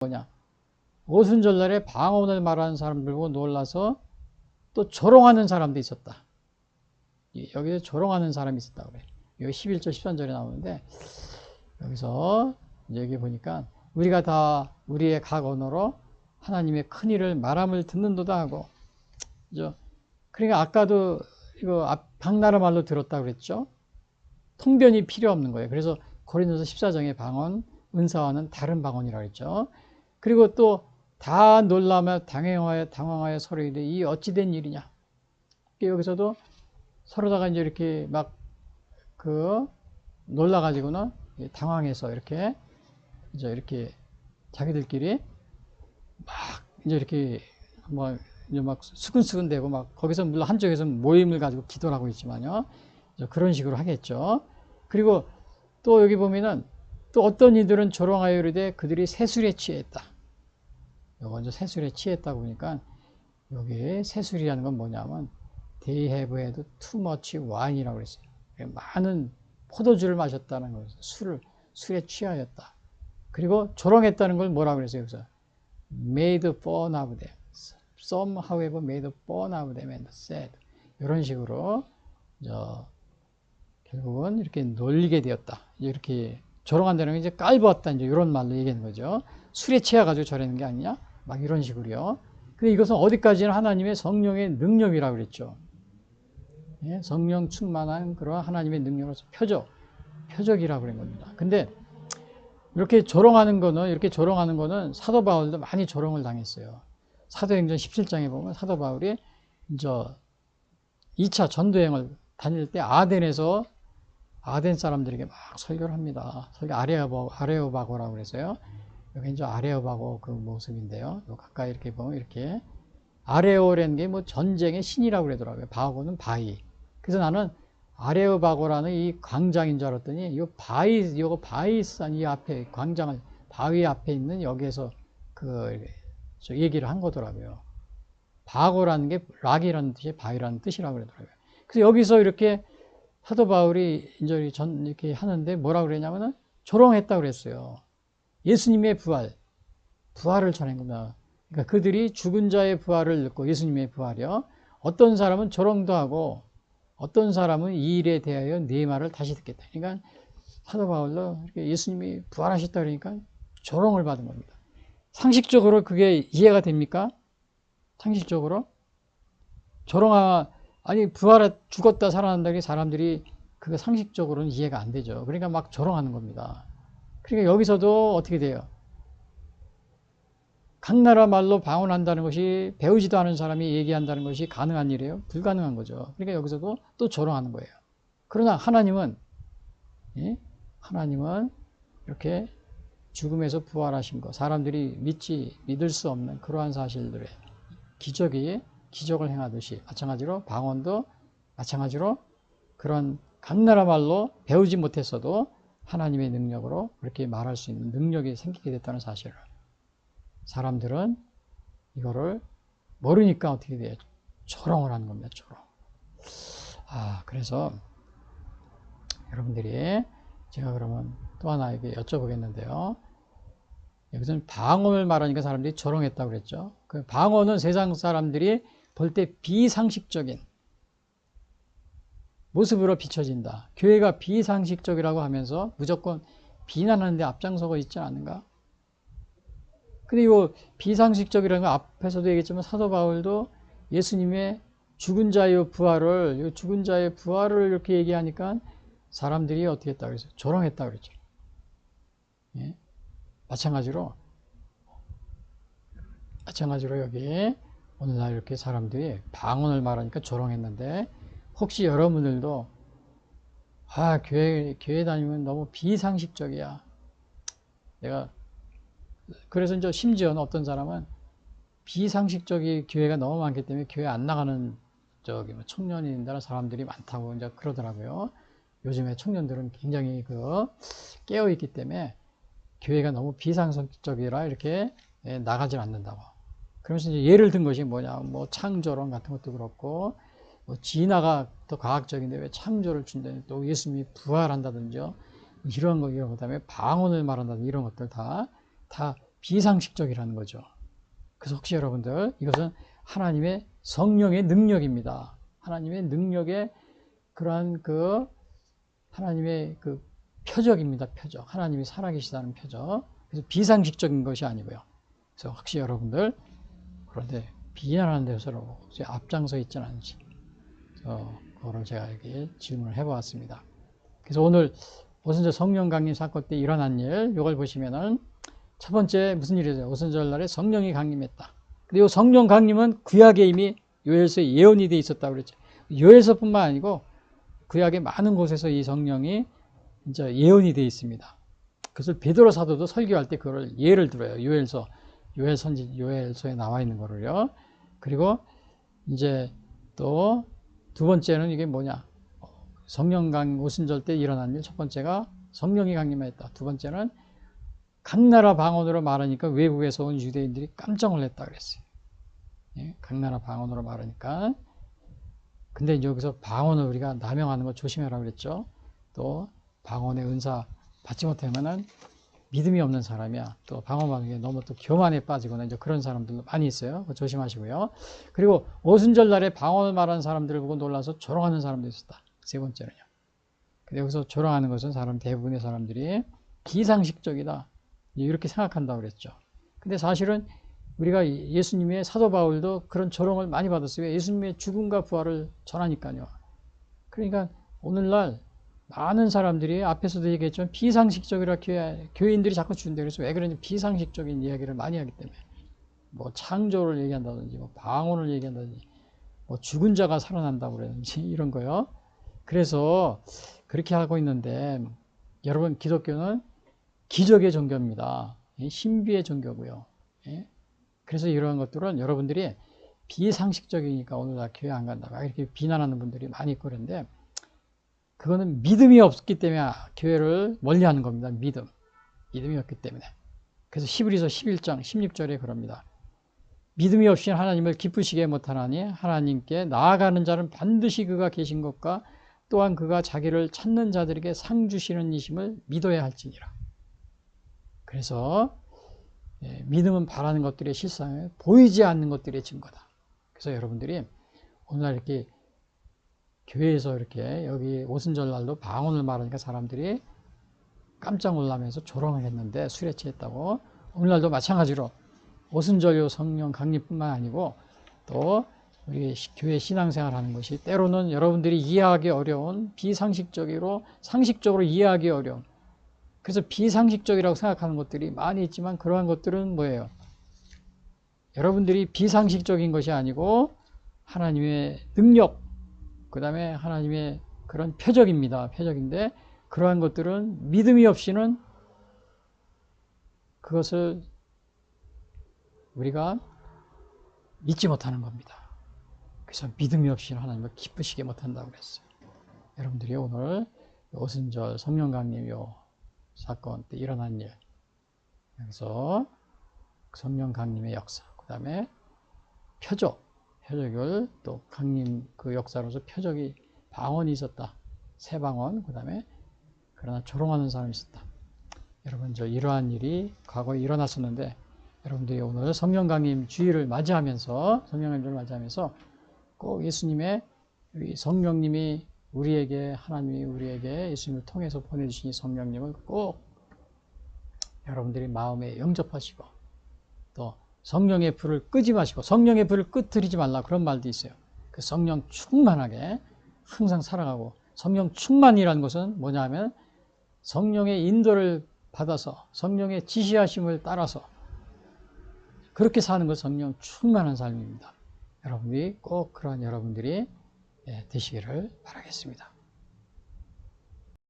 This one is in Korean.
뭐냐? 오순절날에 방언을 말하는 사람들 보고 놀라서 또 조롱하는 사람도 있었다. 여기서 조롱하는 사람이 있었다 그래. 여기 11절 13절에 나오는데 여기서 여기 보니까 우리가 다 우리의 각 언어로 하나님의 큰 일을 말함을 듣는도다 하고, 그죠? 그러니까 아까도 이거 방나라 말로 들었다 그랬죠. 통변이 필요 없는 거예요. 그래서 고린도서 14장의 방언, 은사와는 다른 방언이라고 했죠. 그리고 또 다 놀라며 당황하여 서로 이르되 이 어찌된 일이냐. 여기서도 서로다가 이제 이렇게 막 놀라가지고는 당황해서 이렇게 자기들끼리 막 이제 이렇게 뭐 이제 막 수근수근대고 막 거기서 물론 한쪽에서는 모임을 가지고 기도를 하고 있지만요. 그런 식으로 하겠죠. 그리고 또 여기 보면은 또 어떤 이들은 조롱하여 이르되 그들이 새술에 취했다. 먼저 새술에 취했다고 보니까 여기 새술이라는 건 뭐냐면 they have had too much wine이라고 그랬어요. 많은 포도주를 마셨다는 거예요. 술에 취하였다. 그리고 조롱했다는 걸 뭐라고 그랬어요? 여기서 made fun of them. Some however made fun of them and said. 이런 식으로 결국은 이렇게 놀리게 되었다. 이렇게 조롱한다는 건 이제 깔보았다. 이제 이런 말로 얘기하는 거죠. 술에 취해가지고 저러는 게 아니냐? 막 이런 식으로요. 근데 이것은 어디까지나 하나님의 성령의 능력이라고 그랬죠. 예? 성령 충만한 그런 하나님의 능력으로서 표적이라고 그런 겁니다. 근데 이렇게 조롱하는 거는 사도 바울도 많이 조롱을 당했어요. 사도행전 17장에 보면 사도 바울이 이제 2차 전도행을 다닐 때 아덴에서 아덴 사람들에게 막 설교를 합니다. 설교 아레오바고라고 그래서요. 여기 이제 아레오바고 그 모습인데요. 가까이 이렇게 보면 이렇게 아레오라는 게 뭐 전쟁의 신이라고 그러더라고요. 바고는 바위. 그래서 나는 아레오바고라는 이 광장인 줄 알았더니 이거 바위산 이 앞에 광장을 바위 앞에 있는 여기에서 저 얘기를 한 거더라고요. 바고라는 게 락이라는 뜻이 바위라는 뜻이라고 그러더라고요. 그래서 여기서 이렇게 사도 바울이 이제 이렇게 하는데 뭐라고 그랬냐면은 조롱했다고 그랬어요. 예수님의 부활을 전한 겁니다. 그러니까 그들이 죽은 자의 부활을 듣고 예수님의 부활이요. 어떤 사람은 조롱도 하고 어떤 사람은 이 일에 대하여 네 말을 다시 듣겠다. 그러니까 사도 바울도 이렇게 예수님이 부활하셨다 그러니까 조롱을 받은 겁니다. 상식적으로 그게 이해가 됩니까? 상식적으로? 죽었다 살아난다는 게 사람들이 그게 상식적으로는 이해가 안 되죠. 그러니까 막 조롱하는 겁니다. 그러니까 여기서도 어떻게 돼요? 각 나라 말로 방언한다는 것이 배우지도 않은 사람이 얘기한다는 것이 가능한 일이에요? 불가능한 거죠. 그러니까 여기서도 또 조롱하는 거예요. 그러나 하나님은 이렇게 죽음에서 부활하신 거, 사람들이 믿을 수 없는 그러한 사실들의 기적을 행하듯이 마찬가지로 방언도 마찬가지로 그런 각 나라 말로 배우지 못했어도 하나님의 능력으로 그렇게 말할 수 있는 능력이 생기게 됐다는 사실을 사람들은 이거를 모르니까 어떻게 돼요? 조롱을 하는 겁니다. 조롱. 그래서 여러분들이 제가 그러면 또 하나 여쭤보겠는데요. 여기서는 방언을 말하니까 사람들이 조롱했다고 그랬죠. 그 방언은 세상 사람들이 볼 때 비상식적인 모습으로 비춰진다. 교회가 비상식적이라고 하면서 무조건 비난하는 데 앞장서고 있지 않은가? 근데 이거 비상식적이라는 거 앞에서도 얘기했지만 사도 바울도 예수님의 죽은 자의 부활을 이렇게 얘기하니까 사람들이 어떻게 했다고 그랬어요? 조롱했다고 그랬죠. 예? 마찬가지로 여기 오늘날 이렇게 사람들이 방언을 말하니까 조롱했는데 혹시 여러분들도 교회 다니면 너무 비상식적이야. 그래서 이제 심지어는 어떤 사람은 비상식적인 교회가 너무 많기 때문에 교회 안 나가는 청년인다는 사람들이 많다고 이제 그러더라고요. 요즘에 청년들은 굉장히 깨어 있기 때문에 교회가 너무 비상식적이라 이렇게 나가질 않는다고. 그러면서 이제 예를 든 것이 뭐냐, 창조론 같은 것도 그렇고, 진화가 더 과학적인데 왜 창조를 준다니, 또 예수님이 부활한다든지, 이런 거, 그다음에 방언을 말한다든지, 이런 것들 다 비상식적이라는 거죠. 그래서 혹시 여러분들 이것은 하나님의 성령의 능력입니다. 하나님의 능력의 그러한 하나님의 표적입니다. 표적. 하나님이 살아계시다는 표적. 그래서 비상식적인 것이 아니고요. 그래서 혹시 여러분들 그런데 비난하는 데서 앞장서 있지는 않은지 그거를 제가 여기 질문을 해보았습니다. 그래서 오늘 오순절 성령 강림 사건 때 일어난 일, 이걸 보시면은 첫 번째 무슨 일이죠? 오순절 날에 성령이 강림했다. 근데 이 성령 강림은 구약에 이미 요엘서에 예언이 돼 있었다고 그랬죠. 요엘서뿐만 아니고 구약의 많은 곳에서 이 성령이 이제 예언이 돼 있습니다. 그래서 베드로 사도도 설교할 때 그걸 예를 들어요. 요엘서에 나와 있는 거를요. 그리고 이제 또 두 번째는 이게 뭐냐? 성령 오순절 때 일어난 일 첫 번째가 성령이 강림했다. 두 번째는 각 나라 방언으로 말하니까 외국에서 온 유대인들이 깜짝 놀랐다 그랬어요. 예? 각 나라 방언으로 말하니까. 근데 이제 여기서 방언을 우리가 남용하는 거 조심해라 그랬죠. 또 방언의 은사 받지 못하면은 믿음이 없는 사람이야. 또 방언 받는 게 너무 또 교만에 빠지거나 이제 그런 사람들도 많이 있어요. 조심하시고요. 그리고 오순절 날에 방언을 말하는 사람들을 보고 놀라서 조롱하는 사람도 있었다. 세 번째는요. 근데 여기서 조롱하는 것은 대부분의 사람들이 비상식적이다. 이렇게 생각한다고 그랬죠. 근데 사실은 우리가 예수님의 사도 바울도 그런 조롱을 많이 받았어요. 예수님의 죽음과 부활을 전하니까요. 그러니까 오늘날 많은 사람들이 앞에서도 얘기했지만 비상식적이라 교인들이 자꾸 주는데 그래서 왜 그러냐 비상식적인 이야기를 많이 하기 때문에 뭐 창조를 얘기한다든지 뭐 방언을 얘기한다든지 뭐 죽은 자가 살아난다고 그러든지 이런 거요. 그래서 그렇게 하고 있는데 여러분 기독교는 기적의 종교입니다. 신비의 종교고요. 그래서 이러한 것들은 여러분들이 비상식적이니까 오늘 나 교회 안 간다 이렇게 비난하는 분들이 많이 있고 그런데 그거는 믿음이 없기 때문에 교회를 멀리하는 겁니다. 믿음이 없기 때문에. 그래서 히브리서 11장 16절에 그럽니다. 믿음이 없이는 하나님을 기쁘시게 못하나니 하나님께 나아가는 자는 반드시 그가 계신 것과 또한 그가 자기를 찾는 자들에게 상 주시는 이심을 믿어야 할지니라. 그래서 믿음은 바라는 것들의 실상에 보이지 않는 것들의 증거다. 그래서 여러분들이 오늘날 이렇게 교회에서 이렇게 여기 오순절 날도 방언을 말하니까 사람들이 깜짝 놀라면서 조롱을 했는데 술에 취했다고. 오늘날도 마찬가지로 오순절요 성령 강림뿐만 아니고 또 우리 교회 신앙생활 하는 것이 때로는 여러분들이 이해하기 어려운 비상식적으로 상식적으로 이해하기 어려운 그래서 비상식적이라고 생각하는 것들이 많이 있지만 그러한 것들은 뭐예요? 여러분들이 비상식적인 것이 아니고 하나님의 능력 그 다음에 하나님의 그런 표적입니다. 표적인데 그러한 것들은 믿음이 없이는 그것을 우리가 믿지 못하는 겁니다. 그래서 믿음이 없이는 하나님을 기쁘시게 못한다고 그랬어요. 여러분들이 오늘 오순절 성령 강림 요 사건 때 일어난 일 여기서 성령 강림의 역사 그 다음에 표적을 또 강림 그 역사로서 표적이 방언이 있었다. 새 방언 그 다음에 그러나 조롱하는 사람이 있었다. 여러분 이러한 일이 과거에 일어났었는데 여러분들이 오늘 성령 강림 주일을 맞이하면서 꼭 예수님의 성령님이 하나님이 우리에게 예수님을 통해서 보내주신 성령님을 꼭 여러분들이 마음에 영접하시고 또 성령의 불을 끄지 마시고 성령의 불을 끄트리지 말라 그런 말도 있어요. 그 성령 충만하게 항상 살아가고 성령 충만이라는 것은 뭐냐 하면 성령의 인도를 받아서 성령의 지시하심을 따라서 그렇게 사는 것 성령 충만한 삶입니다. 여러분들이 꼭 그러한 여러분들이 되시기를 바라겠습니다.